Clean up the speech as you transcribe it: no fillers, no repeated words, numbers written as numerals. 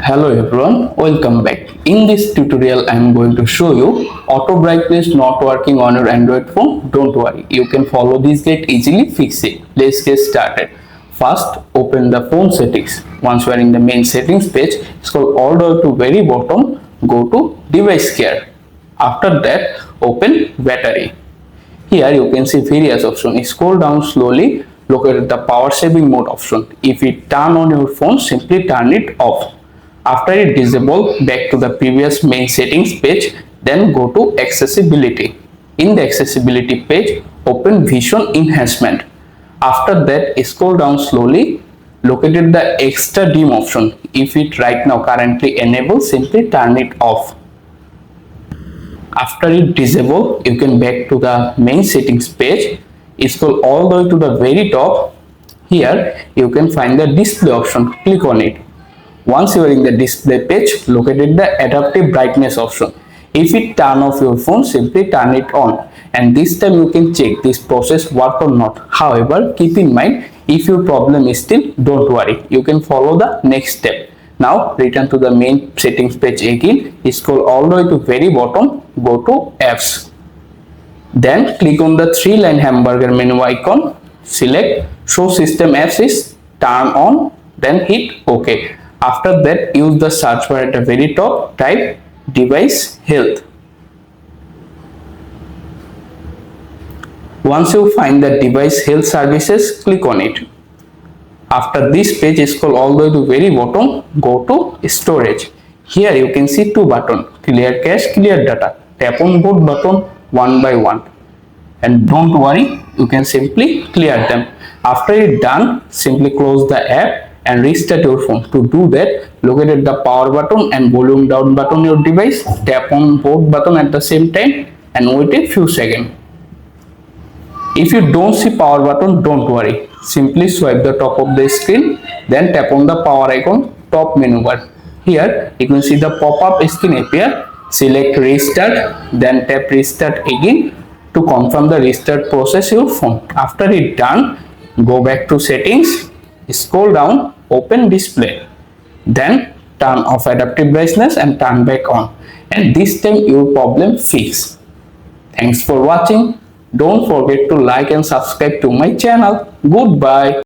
Hello everyone, welcome back. In this tutorial I am going to show you auto brightness not working on your Android phone. Don't worry, you can follow this guide easily, fix it. Let's get started. First, open the phone settings. Once you are in the main settings page, scroll all the way to very bottom, go to device care. After that, open battery. Here you can see various options. Scroll down slowly, look at the power saving mode option. If it turn on your phone, simply turn it off. After it disable, back to the previous main settings page, then go to accessibility. In the accessibility page, open vision enhancement. After that, scroll down slowly, locate the extra dim option. If it right now currently enabled, simply turn it off. After it disable, you can back to the main settings page, scroll all the way to the very top. Here you can find the display option, click on it. Once you are in the display page, locate the adaptive brightness option. If it turn off your phone, simply turn it on, and this time you can check this process work or not. However, keep in mind, if your problem is still, don't worry, you can follow the next step. Now return to the main settings page again, scroll all the way to very bottom, go to apps. Then click on the three-line hamburger menu icon, select show system apps is turn on, then hit OK. After that, use the search bar at the very top, type device health. Once you find the device health services, click on it. After this page, scroll all the way to very bottom, go to storage. Here you can see two buttons, clear cache, clear data. Tap on both buttons one by one. And don't worry, you can simply clear them. After it done, simply close the app and restart your phone. To do that, locate the power button and volume down button on your device. Tap on both buttons at the same time and wait a few seconds. If you don't see power button, don't worry. Simply swipe the top of the screen, then tap on the power icon top menu bar. Here you can see the pop-up screen appear. Select restart, then tap restart again to confirm the restart process your phone. After it done, go back to settings, scroll down, open display, then turn off adaptive brightness and turn back on, and this time your problem fixed. Thanks for watching. Don't forget to like and subscribe to my channel. Goodbye.